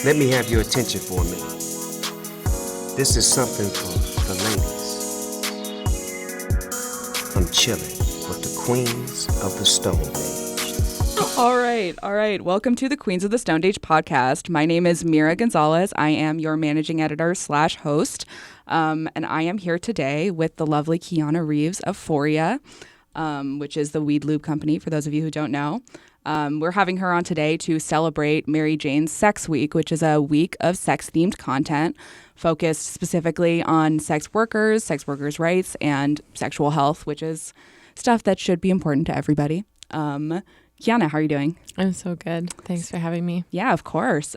Let me have your attention for a minute. This is something for the ladies. I'm chilling with the queens of the Stone Age. All right. Welcome to the Queens of the Stone Age podcast. My name is Mira Gonzalez. I am your managing editor / host. And I am here today with the lovely Kiana Reeves of Foria, which is the weed lube company, for those of you who don't know. We're having her on today to celebrate Mary Jane's Sex Week, which is a week of sex-themed content focused specifically on sex workers' rights, and sexual health, which is stuff that should be important to everybody. Kiana, how are you doing? I'm so good. Thanks for having me. Yeah, of course.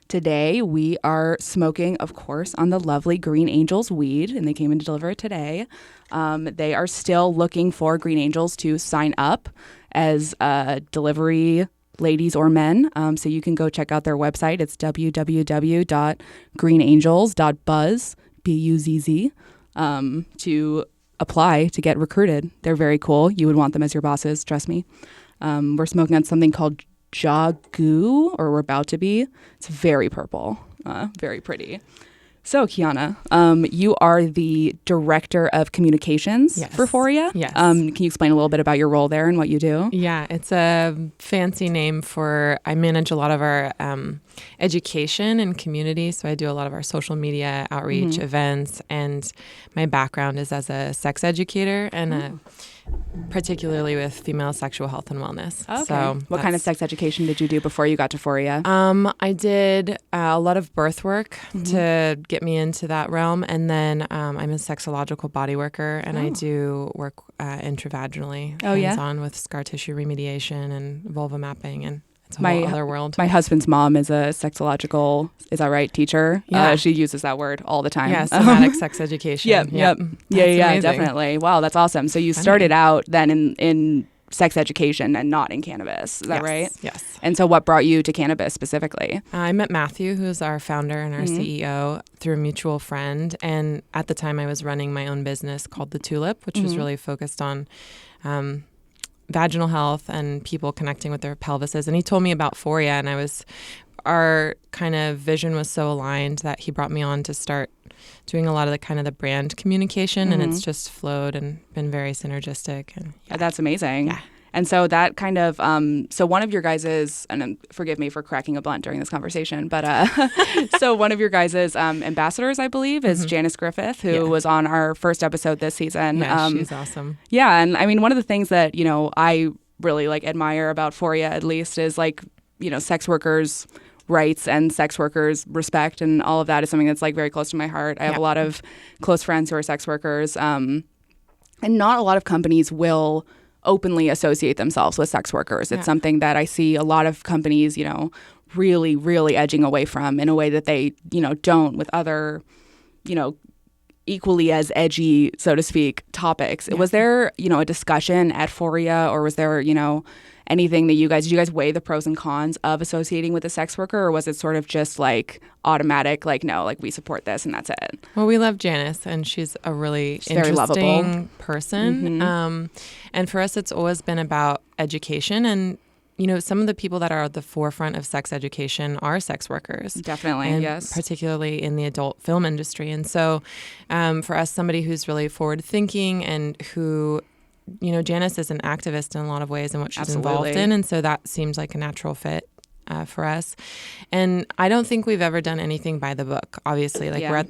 Today we are smoking, of course, on the lovely Green Angels weed, and they came in to deliver it today. They are still looking for Green Angels to sign up as delivery ladies or men. So you can go check out their website. It's www.greenangels.buzz, B-U-Z-Z, to apply to get recruited. They're very cool. You would want them as your bosses, trust me. We're smoking on something called Jah Goo, or we're about to be. It's very purple, very pretty. So, Kiana, you are the director of communications for Foria. Yes. Can you explain a little bit about your role there and what you do? Yeah, it's a fancy name for, I manage a lot of our education and community. So I do a lot of our social media outreach events, and my background is as a sex educator and particularly with female sexual health and wellness. Okay. So what kind of sex education did you do before you got to Foria? I did a lot of birth work to get me into that realm. And then I'm a sexological body worker, and I do work intravaginally, hands-on with scar tissue remediation and vulva mapping, and it's a whole other world. My husband's mom is a sexological, is that right, teacher? Yeah. She uses that word all the time. Yeah, somatic sex education. Yep. Yeah, amazing. definitely. Wow, that's awesome. So you started out then in sex education and not in cannabis. Is that right? Yes. And so what brought you to cannabis specifically? I met Matthew, who's our founder and our CEO, through a mutual friend. And at the time I was running my own business called The Tulip, which was really focused on vaginal health and people connecting with their pelvises. And he told me about Foria, and our kind of vision was so aligned that he brought me on to start doing a lot of the brand communication, and it's just flowed and been very synergistic. And that's amazing. Yeah. And so that kind of, so one of your guys's, and forgive me for cracking a blunt during this conversation, but so one of your guys's ambassadors, I believe, is Janice Griffith, who was on our first episode this season. Yeah, she's awesome. Yeah, and I mean, one of the things that, I really admire about Foria, at least, is sex workers' rights and sex workers' respect, and all of that is something that's very close to my heart. I have a lot of close friends who are sex workers, and not a lot of companies will openly associate themselves with sex workers. It's something that I see a lot of companies, really, really edging away from in a way that they, don't with other, equally as edgy, so to speak, topics. Was there, a discussion at Foria, or was there, anything that did you guys weigh the pros and cons of associating with a sex worker, or was it sort of just automatic, no, we support this and that's it? Well, we love Janice, and she's a really interesting person. And for us, it's always been about education, and some of the people that are at the forefront of sex education are sex workers. Definitely, and yes. Particularly in the adult film industry. And so for us, somebody who's really forward thinking and who, Janice is an activist in a lot of ways in what she's involved in. And so that seems like a natural fit for us. And I don't think we've ever done anything by the book, obviously. We're at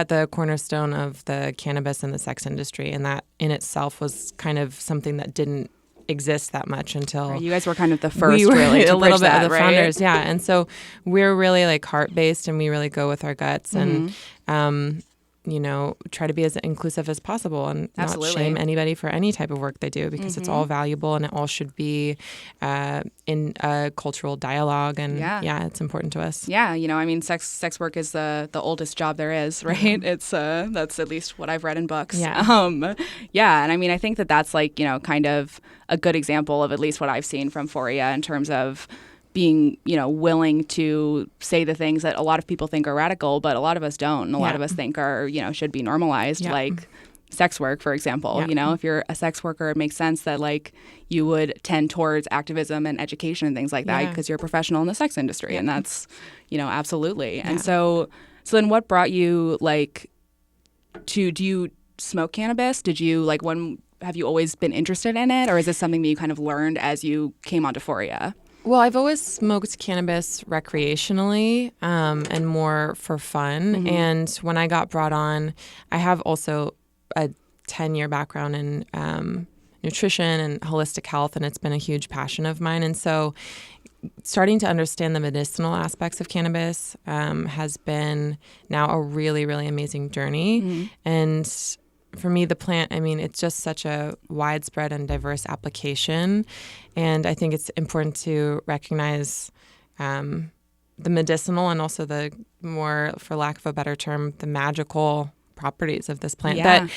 the cornerstone of the cannabis and the sex industry, and that in itself was kind of something that didn't exist that much until you guys were kind of the first we were really to a little bit that, of the right? founders, and so we're really heart based, and we really go with our guts and try to be as inclusive as possible and not shame anybody for any type of work they do, because it's all valuable and it all should be in a cultural dialogue, and it's important to us. Yeah, sex work is the oldest job there is, right? It's that's at least what I've read in books. Yeah. And I mean, I think that's kind of a good example of at least what I've seen from Foria in terms of being, willing to say the things that a lot of people think are radical, but a lot of us don't. And a lot of us think are, should be normalized, like sex work, for example. You know, if you're a sex worker, it makes sense that like you would tend towards activism and education and things like that because you're a professional in the sex industry, and that's, you know, absolutely. And so then what brought you like to, do you smoke cannabis? Did you like, have you always been interested in it, or is this something that you kind of learned as you came onto Foria? Well, I've always smoked cannabis recreationally and more for fun. And when I got brought on, I have also a 10-year background in nutrition and holistic health, and it's been a huge passion of mine. And so starting to understand the medicinal aspects of cannabis has been now a really, really amazing journey. And for me, the plant, I mean, it's just such a widespread and diverse application. And I think it's important to recognize the medicinal and also the more, for lack of a better term, the magical properties of this plant that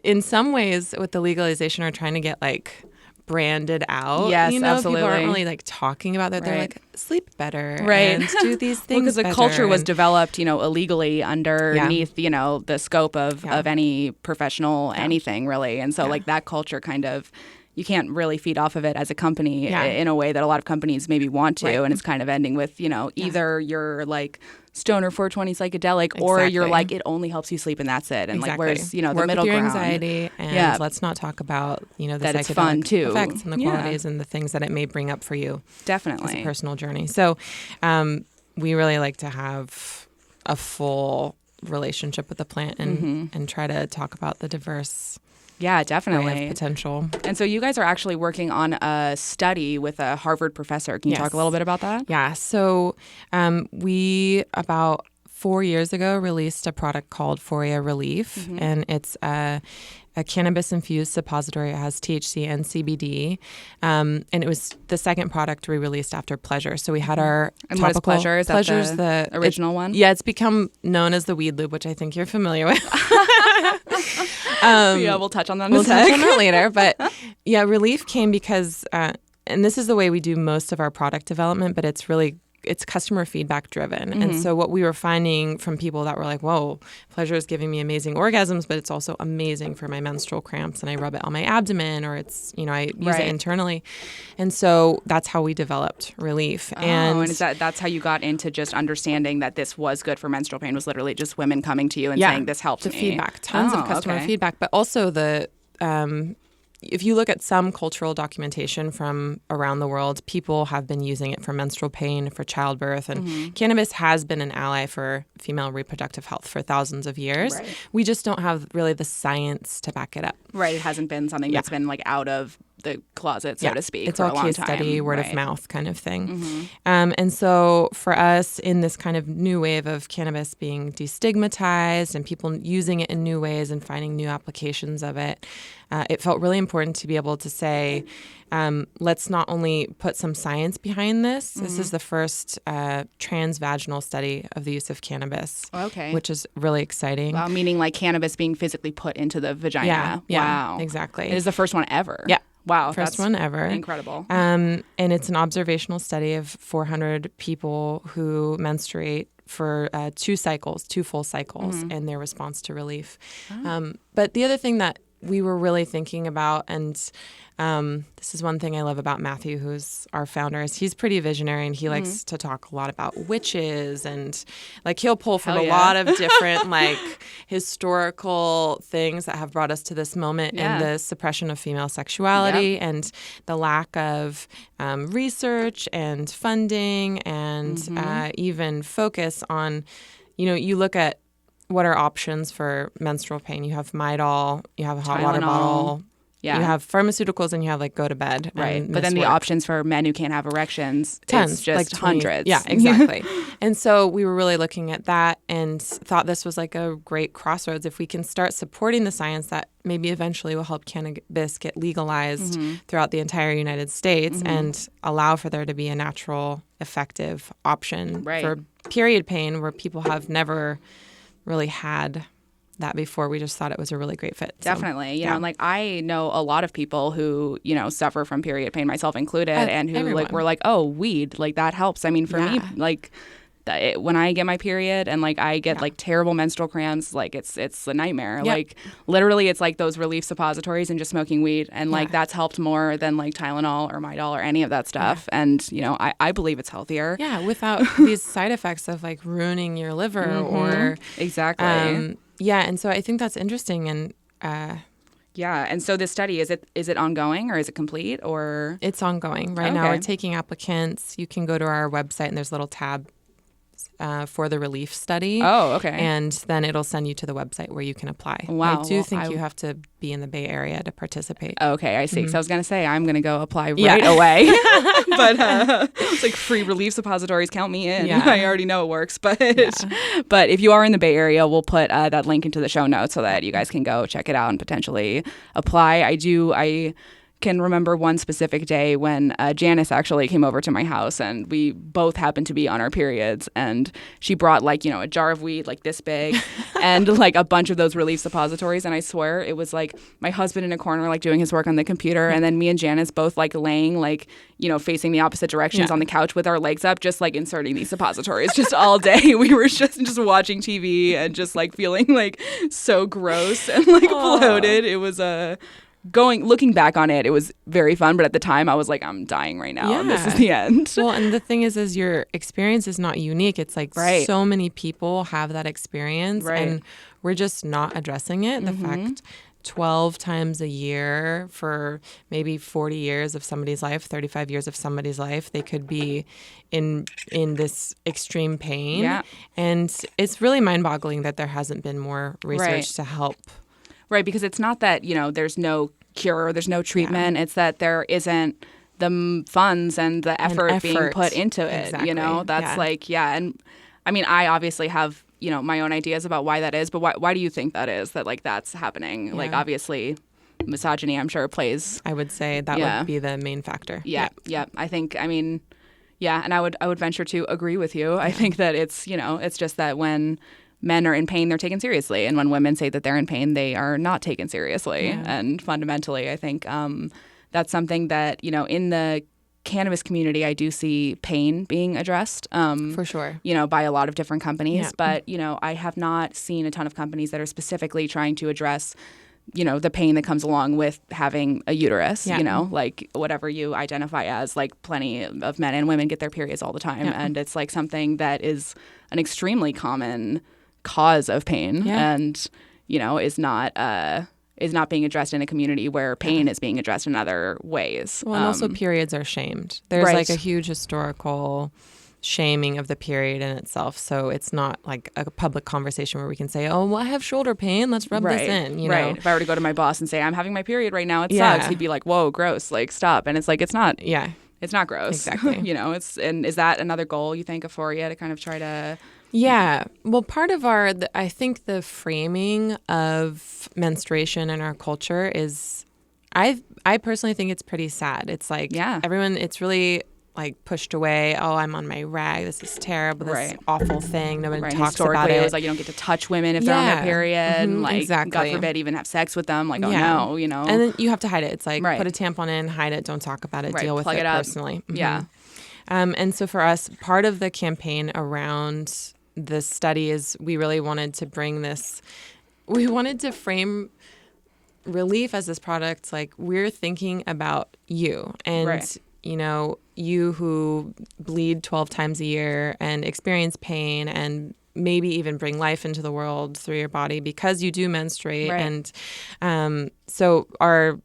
in some ways with the legalization are trying to get like branded out. Yes, you know, absolutely. People aren't really like talking about that. They're like, sleep better, right? And do these things because the culture was developed, you know, illegally underneath, you know, the scope of any professional anything really, and so like that culture kind of, you can't really feed off of it as a company in a way that a lot of companies maybe want to, and it's kind of ending with, you know, either you're like stoner 420 psychedelic or you're like it only helps you sleep and that's it, and like where's, you know, the middle with your ground, anxiety, and let's not talk about, you know, the that psychedelic it's fun too effects and the qualities and the things that it may bring up for you definitely as a personal journey. So we really like to have a full relationship with the plant and try to talk about the diverse definitely potential. And so you guys are actually working on a study with a Harvard professor. Can you talk a little bit about that? Yeah. So we, about 4 years ago, released a product called Foria Relief, and it's a cannabis-infused suppository. It has THC and CBD, and it was the second product we released after Pleasure. So we had our and topical. What is Pleasure? Is Pleasure's that the original one? Yeah, it's become known as the weed lube, which I think you're familiar with. We'll touch on that in a sec. We'll touch on that later. But yeah, Relief came because, and this is the way we do most of our product development, but it's customer feedback driven. And so what we were finding from people that were like, whoa, Pleasure is giving me amazing orgasms, but it's also amazing for my menstrual cramps, and I rub it on my abdomen, or it's, you know, I use it internally. And so that's how we developed Relief. And is that's how you got into just understanding that this was good for menstrual pain, was literally just women coming to you and saying this helped me? Feedback, tons of customer feedback, but also the if you look at some cultural documentation from around the world, people have been using it for menstrual pain, for childbirth, and cannabis has been an ally for female reproductive health for thousands of years. Right. We just don't have really the science to back it up. Right. It hasn't been something that's been like out of the closet, so to speak, it's for all a long case time. study, word of mouth kind of thing. And so for us, in this kind of new wave of cannabis being destigmatized and people using it in new ways and finding new applications of it, it felt really important to be able to say, let's not only put some science behind this. This is the first transvaginal study of the use of cannabis, which is really exciting. Wow, meaning like cannabis being physically put into the vagina. Yeah, exactly. It is the first one ever. Yeah. Wow. First one ever. Incredible. And it's an observational study of 400 people who menstruate for 2 full cycles, and their response to Relief. But the other thing that we were really thinking about, and this is one thing I love about Matthew, who's our founder, is he's pretty visionary, and he likes to talk a lot about witches, and like he'll pull from a lot of different like historical things that have brought us to this moment in the suppression of female sexuality and the lack of research and funding and even focus on, you know, you look at what are options for menstrual pain. You have Midol, you have a hot water bottle. Yeah. You have pharmaceuticals, and you have like go to bed. Right. But then the options for men who can't have erections, tons, it's just like 20, hundreds. Yeah, exactly. And so we were really looking at that and thought this was like a great crossroads. If we can start supporting the science that maybe eventually will help cannabis get legalized throughout the entire United States and allow for there to be a natural, effective option for period pain where people have never really had that before. We just thought it was a really great fit. Definitely. You know, and like I know a lot of people who, you know, suffer from period pain, myself included, and who like were like, oh, weed, like that helps. I mean, for me, like when I get my period and like I get like terrible menstrual cramps, like it's a nightmare. Like literally it's like those relief suppositories and just smoking weed, and like that's helped more than like Tylenol or Midol or any of that stuff. And you know, I believe it's healthier. Yeah, without these side effects of like ruining your liver or exactly. Yeah, and so I think that's interesting. And yeah, and so this study, is it ongoing or is it complete, or? It's ongoing. Right now we're taking applicants. You can go to our website and there's a little tab for the relief study. Oh, okay. And then it'll send you to the website where you can apply. Wow. I do think you have to be in the Bay Area to participate. Okay, I see. So I was going to say, I'm going to go apply right away. But it's like free relief suppositories, count me in. Yeah. I already know it works. But if you are in the Bay Area, we'll put that link into the show notes so that you guys can go check it out and potentially apply. I can remember one specific day when Janice actually came over to my house, and we both happened to be on our periods, and she brought like, you know, a jar of weed like this big and like a bunch of those relief suppositories, and I swear it was like my husband in a corner like doing his work on the computer, and then me and Janice both like laying like, you know, facing the opposite directions on the couch with our legs up, just like inserting these suppositories just all day. We were just watching TV and just like feeling like so gross and like bloated. It was looking back on it, it was very fun, but at the time I was like, I'm dying right now and this is the end. Well, and the thing is your experience is not unique. It's like so many people have that experience and we're just not addressing it. The fact 12 times a year for maybe 40 years of somebody's life, 35 years of somebody's life, they could be in this extreme pain. Yeah. And it's really mind-boggling that there hasn't been more research to help. Right, because it's not that, you know, there's no cure, there's no treatment. It's that there isn't the funds and the effort being put into it. Exactly. You know, that's and I mean, I obviously have, you know, my own ideas about why that is, but why do you think that is, that like that's happening? Yeah. Like obviously misogyny, I'm sure, plays. I would say that would be the main factor. Yeah. I think, I mean, and I would venture to agree with you. I think that it's, you know, it's just that when men are in pain, they're taken seriously. And when women say that they're in pain, they are not taken seriously. Yeah. And fundamentally, I think that's something that, you know, in the cannabis community, I do see pain being addressed. For sure. You know, by a lot of different companies. Yeah. But, you know, I have not seen a ton of companies that are specifically trying to address, you know, the pain that comes along with having a uterus, you know, like whatever you identify as, like plenty of men and women get their periods all the time. Yeah. And it's like something that is an extremely common cause of pain and, you know, is not being addressed in a community where pain is being addressed in other ways. Well, and also periods are shamed. There's like a huge historical shaming of the period in itself. So it's not like a public conversation where we can say, oh, well, I have shoulder pain. Let's rub this in. You know? If I were to go to my boss and say, I'm having my period right now, it sucks. He'd be like, whoa, gross. Like, stop. And it's like, it's not. Yeah. It's not gross. Exactly. You know, and is that another goal you think of Foria, to kind of try to... Yeah. Well, part of I think the framing of menstruation in our culture is, I personally think it's pretty sad. It's like everyone, it's really like pushed away. Oh, I'm on my rag. This is terrible. This awful thing. Nobody talks about it. It was like you don't get to touch women if they're on their period. Like, God forbid, even have sex with them. Like, oh no, you know. And then you have to hide it. It's like put a tampon in, hide it, don't talk about it, deal with it personally. Mm-hmm. Yeah. And so for us, part of the campaign around this study is we really wanted to bring this, we wanted to frame relief as this product, like we're thinking about you and, you know, you who bleed 12 times a year and experience pain and maybe even bring life into the world through your body because you do menstruate. And so our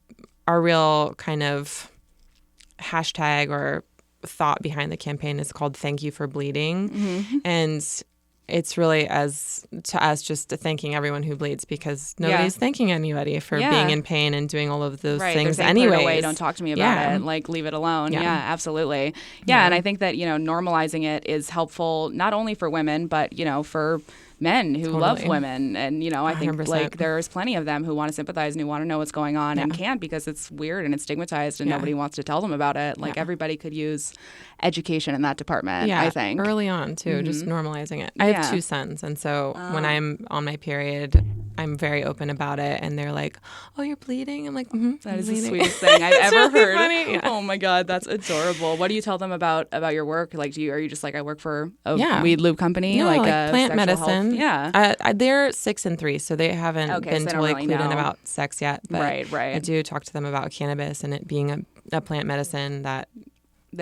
real kind of hashtag or thought behind the campaign is called Thank You for Bleeding. Mm-hmm. And it's really to us just thanking everyone who bleeds because nobody's thanking anybody for being in pain and doing all of those things anyway. Don't talk to me about it. Like, leave it alone. Yeah, absolutely. Yeah, and I think that, you know, normalizing it is helpful not only for women, but, you know, for men who love women. And, I think 100%. like there's plenty of them who want to sympathize and who want to know what's going on and can't because it's weird and it's stigmatized and nobody wants to tell them about it. Like everybody could use education in that department, I think. Early on too, just normalizing it. I have 2 sons, and so when I'm on my period, I'm very open about it, and they're like, "Oh, you're bleeding?" I'm like, That is the sweetest thing I've ever really heard. Funny. Yeah. Oh my God, that's adorable. What do you tell them about your work? Like, are you just like, I work for a weed lube company, no, like a plant medicine? Health? Yeah, they're 6 and 3, so they haven't been so totally really clued in know. about sex yet. But right. I do talk to them about cannabis and it being a plant medicine that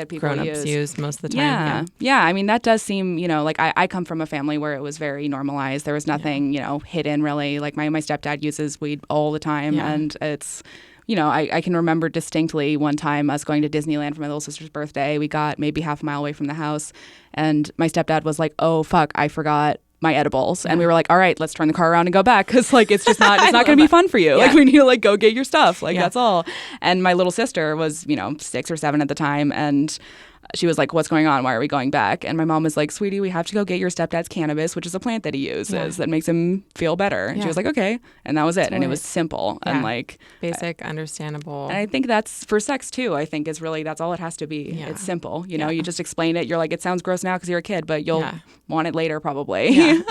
people grown-ups use most of the time. Yeah. I mean, that does seem, like I come from a family where it was very normalized. There was nothing, hidden really. Like my stepdad uses weed all the time, and it's, I can remember distinctly one time us going to Disneyland for my little sister's birthday. We got maybe half a mile away from the house, and my stepdad was like, "Oh fuck, I forgot my edibles," and we were like, "All right, let's turn the car around and go back because like it's just not going to be fun for you. Like we need to like go get your stuff. Like that's all." And my little sister was 6 or 7 at the time, and she was like, "What's going on? Why are we going back?" And my mom was like, "Sweetie, we have to go get your stepdad's cannabis, which is a plant that he uses that makes him feel better." And she was like, "Okay," and that was it. And it was simple and like basic, understandable. And I think that's for sex too. I think is really that's all it has to be. It's simple. You just explain it. You're like, it sounds gross now because you're a kid, but you'll want it later probably. Yeah.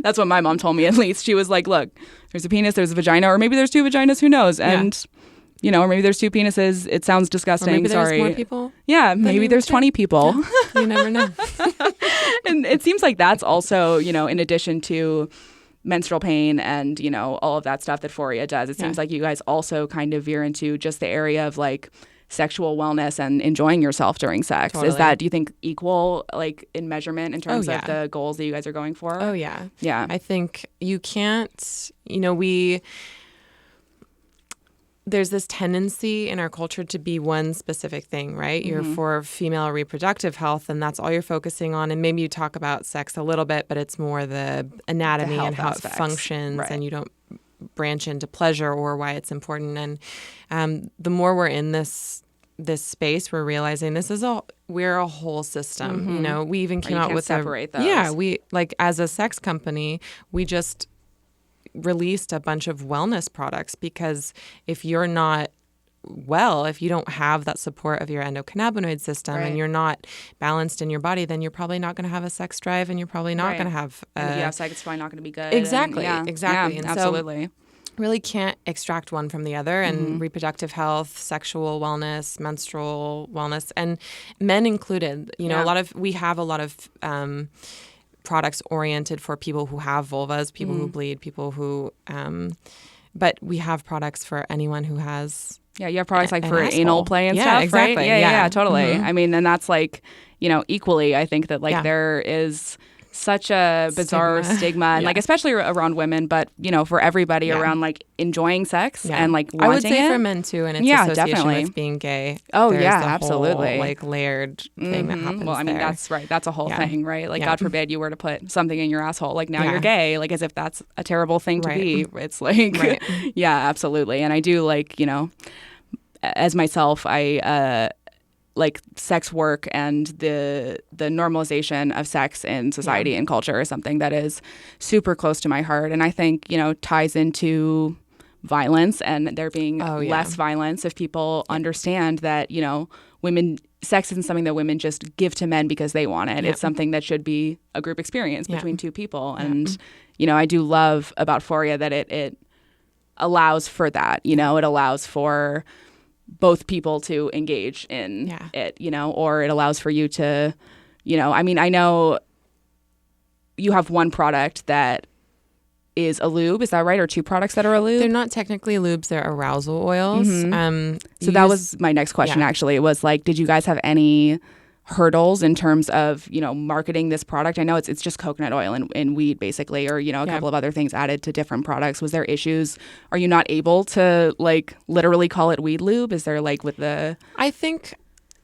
That's what my mom told me, at least. She was like, "Look, there's a penis, there's a vagina, or maybe there's 2 vaginas. Who knows?" And or maybe there's 2 penises. It sounds disgusting. Or maybe Sorry. there's more people. Yeah, maybe there's 20 people. Yeah. You never know. And it seems like that's also, in addition to menstrual pain and, all of that stuff that Foria does. It seems like you guys also kind of veer into just the area of like sexual wellness and enjoying yourself during sex. Totally. Is that, do you think, equal like in measurement in terms of the goals that you guys are going for? Oh, yeah. Yeah. I think you can't, there's this tendency in our culture to be one specific thing, right? You're for female reproductive health, and that's all you're focusing on. And maybe you talk about sex a little bit, but it's more the anatomy and how it functions, and you don't branch into pleasure or why it's important. And the more we're in this space, we're realizing we're a whole system. We even came out with separate those. Yeah, we like as a sex company, we just released a bunch of wellness products because if you're not well, if you don't have that support of your endocannabinoid system and you're not balanced in your body, then you're probably not going to have a sex drive and you're probably not going to have sex is probably not going to be good. Exactly. And, exactly. Yeah, and absolutely. So really can't extract one from the other, and reproductive health, sexual wellness, menstrual wellness, and men included. We have a lot of products oriented for people who have vulvas, people who bleed, people who, but we have products for anyone who has. Yeah, you have products like for asshole. anal play and stuff, exactly. right? Yeah, totally. I mean, and that's like, equally, I think that like there is such a bizarre stigma and like especially around women, but for everybody around like enjoying sex and like wanting I would say it. for men too, and it's association definitely with being gay. Oh There's yeah, the absolutely. whole, like layered thing that happens. Well, I mean there. that's right. That's a whole thing, right? Like God forbid you were to put something in your asshole, like now you're gay, like as if that's a terrible thing to be. It's like yeah, absolutely. And I do like as myself, I like sex work and the normalization of sex in society and culture is something that is super close to my heart, and I think ties into violence and there being less violence if people understand that sex isn't something that women just give to men because they want it. It's something that should be a group experience between 2 people, and I do love about Foria that it allows for that. It allows for both people to engage in it, or it allows for you to, I mean, I know you have one product that is a lube, is that right? Or 2 products that are a lube? They're not technically lubes, they're arousal oils. So that was my next question, actually. It was like, did you guys have any hurdles in terms of, marketing this product? I know it's just coconut oil and weed basically, or, a couple of other things added to different products. Was there issues? Are you not able to like literally call it weed lube? Is there like with the... I think,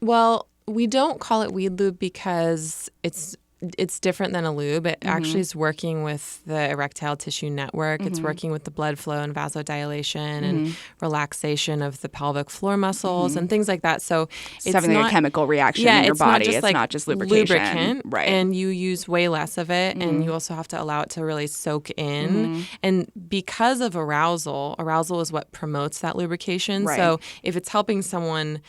well, we don't call it weed lube because it's it's different than a lube. It actually is working with the erectile tissue network. It's working with the blood flow and vasodilation and relaxation of the pelvic floor muscles and things like that. So it's having like a chemical reaction in your body. It's not just lubrication. Lubricant, right? And you use way less of it, and you also have to allow it to really soak in. And because of arousal is what promotes that lubrication. Right. So if it's helping someone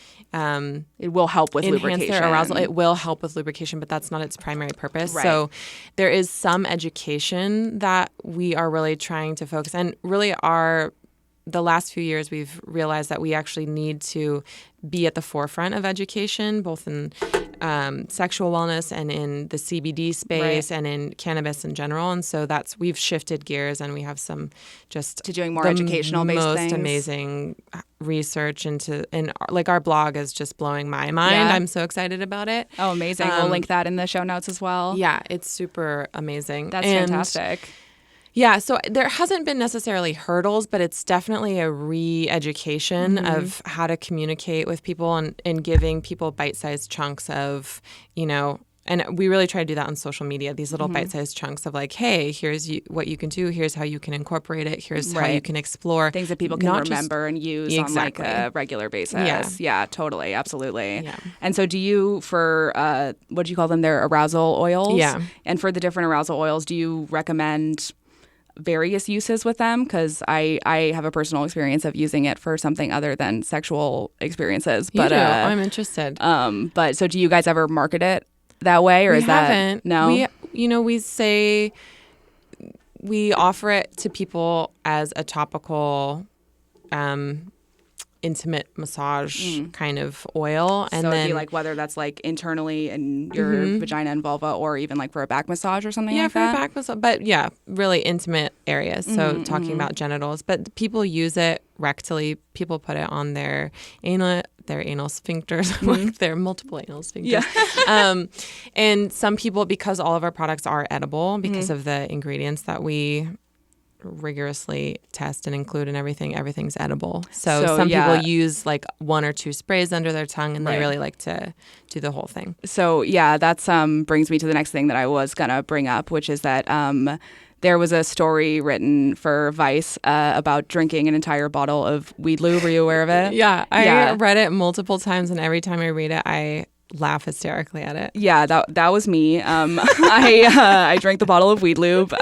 it will help with enhance lubrication. their arousal, it will help with lubrication, but that's not its primary purpose. Right. So there is some education that we are really trying to focus, and really the last few years we've realized that we actually need to be at the forefront of education, both in sexual wellness and in the CBD space and in cannabis in general. And so we've shifted gears, and we have some just to doing more educational based most things. Amazing research and like our blog is just blowing my mind. Yeah. I'm so excited about it. Oh, amazing. We'll link that in the show notes as well. Yeah, it's super amazing. That's fantastic. Yeah, so there hasn't been necessarily hurdles, but it's definitely a re-education of how to communicate with people and giving people bite-sized chunks of, and we really try to do that on social media, these little bite-sized chunks of like, hey, here's what you can do, here's how you can incorporate it, here's how you can explore. Things that people can remember and use on like a regular basis. Yeah, totally, absolutely. Yeah. And so do you, for, what do you call them, their arousal oils? Yeah. And for the different arousal oils, do you recommend various uses with them? Because I have a personal experience of using it for something other than sexual experiences. But I'm interested. But so do you guys ever market it that way, or we is haven't. That no? We say we offer it to people as a topical intimate massage kind of oil, and so then it'd be like whether that's like internally in your vagina and vulva, or even like for a back massage or something like that. Yeah, for a back massage, but yeah, really intimate areas. So talking about genitals, but people use it rectally. People put it on their anal sphincters, like their multiple anal sphincters. Yeah. And some people, because all of our products are edible, because of the ingredients that we rigorously test and include and everything's edible. So some people use like 1 or 2 sprays under their tongue, and they really like to do the whole thing. So yeah, that's brings me to the next thing that I was gonna bring up, which is that there was a story written for Vice about drinking an entire bottle of weed lube. Were you aware of it? Yeah, I read it multiple times, and every time I read it, I laugh hysterically at it. Yeah, that was me. I drank the bottle of weed lube.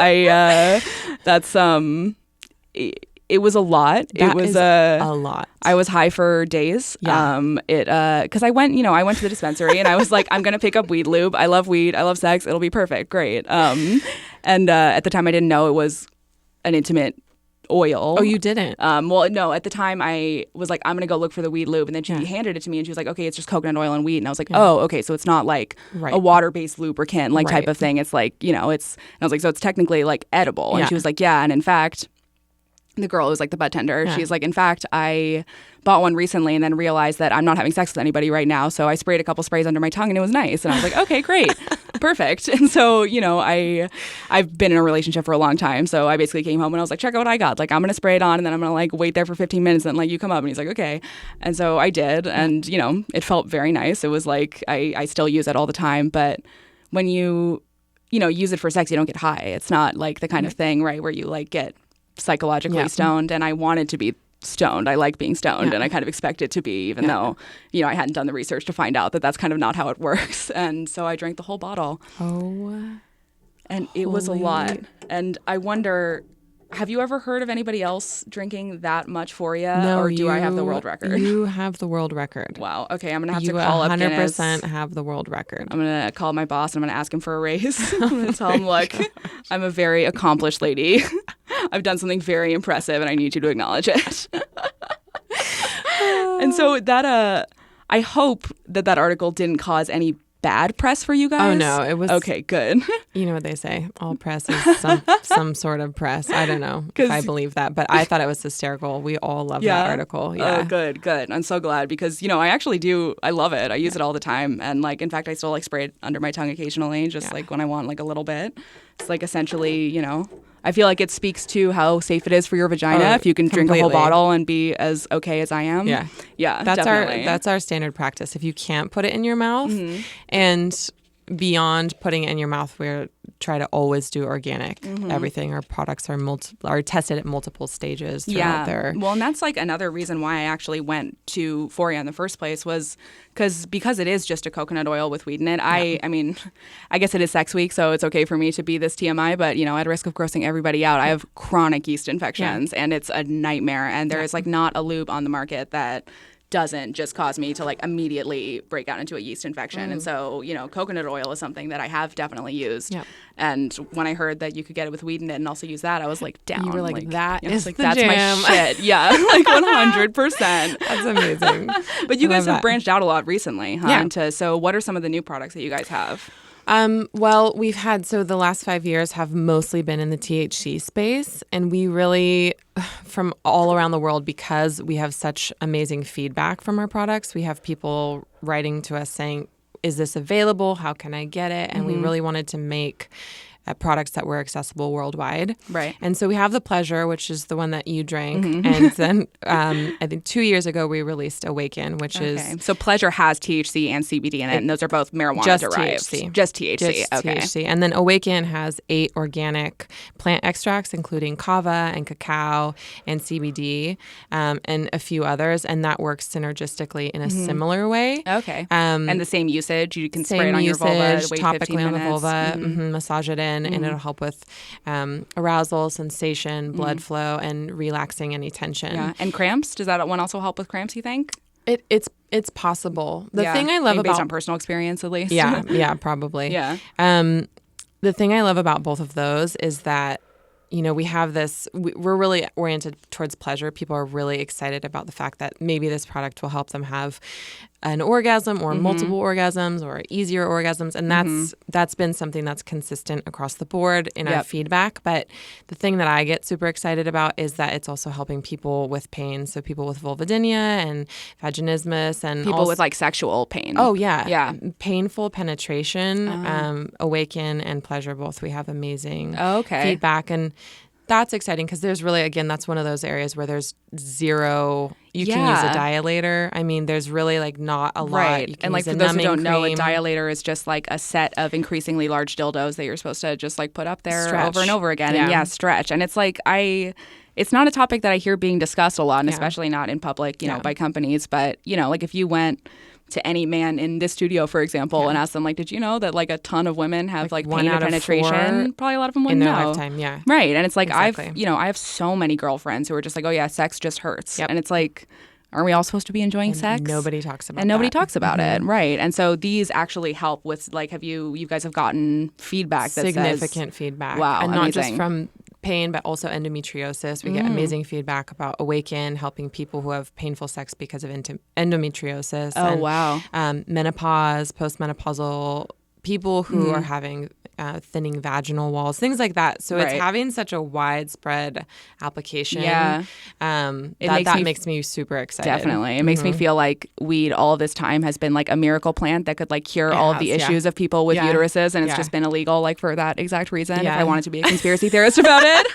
It was a lot. It was a lot. I was high for days. Yeah. Because I went to the dispensary and I was like, I'm gonna pick up weed lube. I love weed. I love sex. It'll be perfect. Great. And at the time I didn't know it was an intimate oil. Oh, you didn't? Well, no. At the time I was like, I'm gonna go look for the weed lube, and then she handed it to me, and she was like, okay, it's just coconut oil and weed, and I was like, oh, okay, so it's not like a water-based lubricant like type of thing. It's like it's. And I was like, so it's technically like edible, and she was like, yeah, and in fact. The girl who's like the bud tender. She's like, in fact, I bought one recently and then realized that I'm not having sex with anybody right now. So I sprayed a couple sprays under my tongue and it was nice. And I was like, okay, great. Perfect. And so, I've been in a relationship for a long time. So I basically came home and I was like, check out what I got. Like, I'm going to spray it on and then I'm going to like wait there for 15 minutes and like you come up. And he's like, okay. And so I did. And, it felt very nice. It was like, I still use it all the time. But when you use it for sex, you don't get high. It's not like the kind of thing, right, where you like get psychologically stoned, and I wanted to be stoned. I like being stoned, and I kind of expect it to be, even though, I hadn't done the research to find out that that's kind of not how it works. And so I drank the whole bottle. Oh. And it was a lot. And I wonder, have you ever heard of anybody else drinking that much Foria? No, or do I have the world record? You have the world record. Wow. Okay, I'm going to have to call up Guinness. 100% have the world record. I'm going to call my boss and I'm going to ask him for a raise. I'm going to tell him, look, I'm a very accomplished lady. I've done something very impressive and I need you to acknowledge it. And so that, I hope that article didn't cause any bad press for you guys. Oh no, it was okay. Good. You know what they say? All press is some sort of press. I don't know if I believe that, but I thought it was hysterical. We all love that article. Yeah. Oh, good. I'm so glad because I actually do. I love it. I use it all the time, and like in fact, I still like spray it under my tongue occasionally, just like when I want like a little bit. It's like essentially, I feel like it speaks to how safe it is for your vagina if you can drink a whole bottle and be as okay as I am. Yeah, that's definitely. That's our standard practice. If you can't put it in your mouth, and beyond putting it in your mouth, we try to always do organic. Everything. Our products are tested at multiple stages throughout their... Well, and that's like another reason why I actually went to Foria in the first place was because it is just a coconut oil with weed in it. I mean, I guess it is sex week, so it's okay for me to be this TMI, but, you know, at risk of grossing everybody out, I have chronic yeast infections, and it's a nightmare. And there is like not a lube on the market that doesn't just cause me to like immediately break out into a yeast infection. And so, you know, coconut oil is something that I have definitely used. And when I heard that you could get it with weed in it and also use that, I was like down. You were like, that is like, the that's jam. my shit. Yeah, like 100%. That's amazing. But you guys have that. branched out a lot recently, huh? Yeah. So what are some of the new products that you guys have? Well, we've had, so the last 5 years have mostly been in the THC space, and we really, from all around the world, because we have such amazing feedback from our products, we have people writing to us saying, is this available? How can I get it? And we really wanted to make products that were accessible worldwide. Right. And so we have the Pleasure, which is the one that you drank. And then I think 2 years ago, we released Awaken, which is... So Pleasure has THC and CBD in it, and those are both marijuana derived. THC. Just THC. Just okay. THC. And then Awaken has 8 organic plant extracts, including kava and cacao and CBD, and a few others. And that works synergistically in a similar way. Okay. And the same usage. You can spray it on usage, your vulva, wait topically 15 on the minutes. vulva, massage it in, and it'll help with arousal, sensation, blood flow, and relaxing any tension. Yeah. And cramps? Does that one also help with cramps, you think? It's possible. The thing I love based on personal experience, at least. Yeah, probably. Yeah. The thing I love about both of those is that, you know, we have this, we're really oriented towards pleasure. People are really excited about the fact that maybe this product will help them have an orgasm or multiple orgasms or easier orgasms. And that's been something that's consistent across the board in our feedback. But the thing that I get super excited about is that it's also helping people with pain. So people with vulvodynia and vaginismus and people with like sexual pain. Oh, yeah. Yeah. Painful penetration, Awaken and Pleasure, both we have amazing Okay. feedback. And that's exciting because there's really, again, that's one of those areas where there's zero. You can use a dilator. I mean, there's really like not a lot. Right. You can And like use for a those who don't know, a cream. dilator is just like a set of increasingly large dildos that you're supposed to just like put up there Stretch. over and over again. Yeah. And stretch. And it's like it's not a topic that I hear being discussed a lot, and especially not in public, you know, by companies. But, you know, like if you went to any man in this studio, for example, and asked them, like, did you know that like a ton of women have like one pain out of of penetration? 4 Probably a lot of them in wouldn't their know. lifetime. Yeah. Right. And it's like Exactly. I have so many girlfriends who are just like, oh yeah, sex just hurts. And it's like, aren't we all supposed to be enjoying sex? Nobody talks about it. And nobody talks about it. Right. And so these actually help with like, you guys have gotten feedback that significant says, feedback. wow, and not just amazing. from pain, but also endometriosis. We get amazing feedback about Awaken, helping people who have painful sex because of endometriosis. Oh, wow. Menopause, postmenopausal people who are having thinning vaginal walls, things like that. So it's having such a widespread application. Yeah. That makes me super excited. Definitely. It makes me feel like weed all this time has been like a miracle plant that could like cure all of the issues of people with uteruses, and it's just been illegal like for that exact reason. If I wanted to be a conspiracy theorist about it.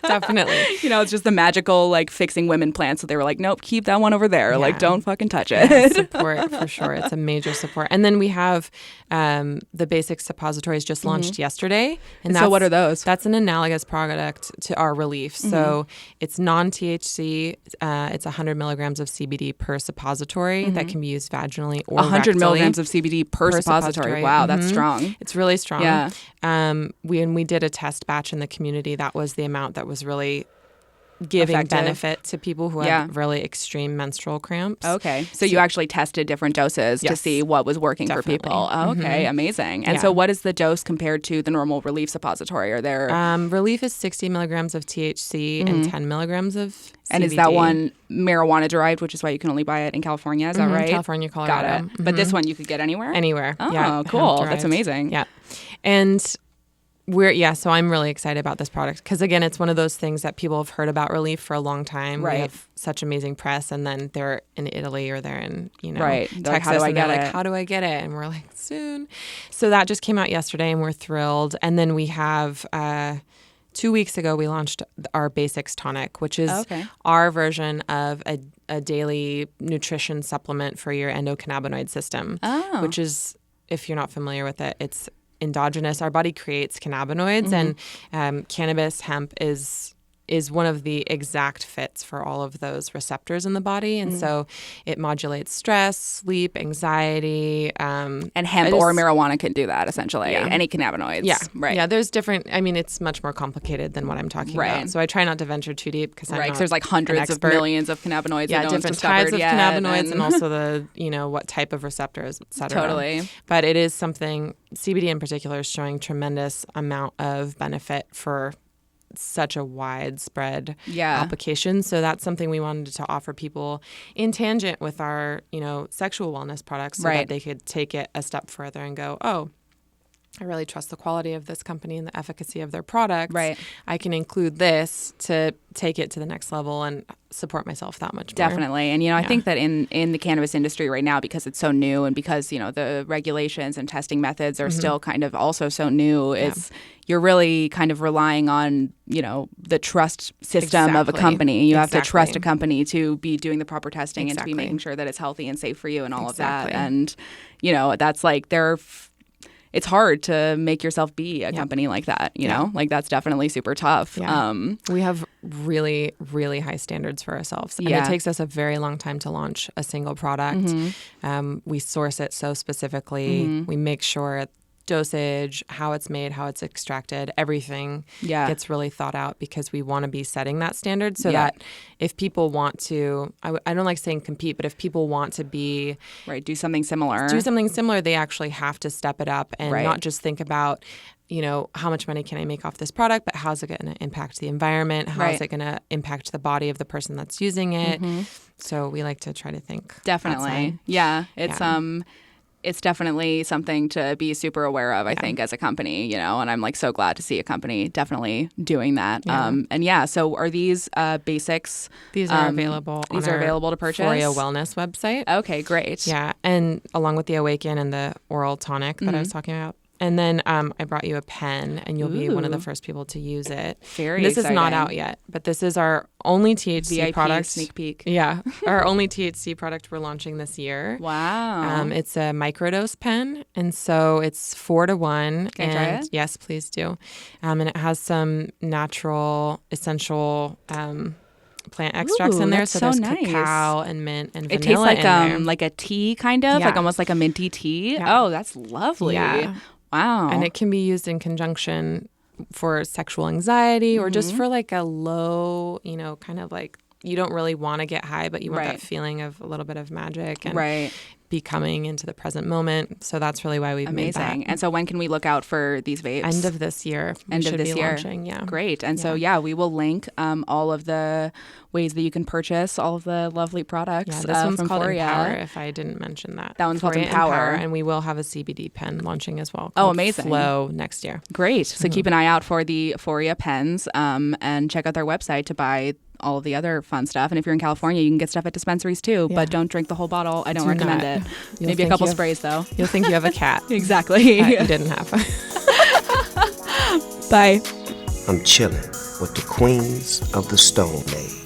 Definitely. You know, it's just the magical like fixing women plant. So they were like, nope, keep that one over there. Like, don't fucking touch it. Yeah, support for sure. It's a major support. And then we have the basic suppositories just launched yesterday. And so what are those? That's an analogous product to our Relief. So it's non-THC. It's 100 milligrams of CBD per suppository that can be used vaginally or 100 rectally. milligrams of CBD per suppository. Wow, that's strong. It's really strong. Yeah. We did a test batch in the community. That was the amount that was really giving effective benefit to people who have really extreme menstrual cramps. Okay. So you actually tested different doses to see what was working for people. Oh, okay. Amazing. And so what is the dose compared to the normal Relief suppository? Are there... Relief is 60 milligrams of THC and 10 milligrams of CBD. And is that one marijuana derived, which is why you can only buy it in California? Is that right? California, Colorado. Got it. But this one you could get anywhere? Anywhere. Oh, yeah, cool. hemp-derived. That's amazing. Yeah. And so I'm really excited about this product because, again, it's one of those things that people have heard about Relief for a long time. Right. We have such amazing press, and then they're in Italy or they're in, Texas, like, how do I get it? How do I get it? And we're like, soon. So that just came out yesterday, and we're thrilled. And then we have 2 weeks ago, we launched our Basics Tonic, which is our version of a daily nutrition supplement for your endocannabinoid system, which is if you're not familiar with it, it's endogenous. Our body creates cannabinoids, and cannabis hemp is one of the exact fits for all of those receptors in the body. And so it modulates stress, sleep, anxiety. And hemp or marijuana can do that, essentially. Yeah. Any cannabinoids. Yeah. Right. Yeah, there's different, I mean, it's much more complicated than what I'm talking about. So I try not to venture too deep because I'm not there's like hundreds of millions of cannabinoids that no one's different discovered types of yet, cannabinoids and also the, what type of receptors, et cetera. Totally. But it is something, CBD in particular is showing tremendous amount of benefit for such a widespread application. So that's something we wanted to offer people in tangent with our, sexual wellness products so that they could take it a step further and go, oh, I really trust the quality of this company and the efficacy of their products. Right. I can include this to take it to the next level and support myself that much more. Definitely. And, I think that in the cannabis industry right now, because it's so new and because, the regulations and testing methods are still kind of also so new, you're really kind of relying on, the trust system of a company. You have to trust a company to be doing the proper testing and to be making sure that it's healthy and safe for you and all of that. And, that's like it's hard to make yourself be a company like that, you know? Like that's definitely super tough. Yeah. We have really, really high standards for ourselves. And it takes us a very long time to launch a single product. We source it so specifically. We make sure dosage, how it's made, how it's extracted, everything gets really thought out because we want to be setting that standard so that if people want to, I don't like saying compete, but if people want to be... do something similar. They actually have to step it up and not just think about, how much money can I make off this product, but how's it going to impact the environment? How is it going to impact the body of the person that's using it? So we like to try to think. Definitely. Yeah. It's definitely something to be super aware of, I think, as a company, and I'm like so glad to see a company definitely doing that. So are these basics? These are available. These are available to purchase. Foria Wellness website. Okay, great. Yeah, and along with the Awaken and the oral tonic that I was talking about. And then I brought you a pen, and you'll be one of the first people to use it. Very This exciting. is not out yet, but this is our only THC VIP product. Sneak peek. Yeah, our only THC product we're launching this year. Wow. It's a microdose pen, and so it's 4-to-1. Can I try it? Yes, please do. And it has some natural, essential plant extracts in there. So there's cacao and mint and vanilla. It tastes like in there. like a tea kind of, like almost like a minty tea. Yeah. Oh, that's lovely. Yeah. Wow. And it can be used in conjunction for sexual anxiety or just for like a low, kind of like you don't really want to get high, but you want that feeling of a little bit of magic and be coming into the present moment. So that's really why we've made that. And so when can we look out for these vapes? End of this year. Launching, Great. And so, we will link all of the ways that you can purchase all of the lovely products. Yeah, this one's from called Foria. Empower, if I didn't mention that. That one's called Foria Empower. And we will have a CBD pen launching as well. Oh, amazing. Flow next year. Great. So keep an eye out for the Foria pens and check out their website to buy all of the other fun stuff. And if you're in California, you can get stuff at dispensaries too, but don't drink the whole bottle. I don't recommend it. Maybe a couple sprays though. You'll think you have a cat. Exactly. You didn't have. Bye. I'm chilling with the queens of the Stone Age.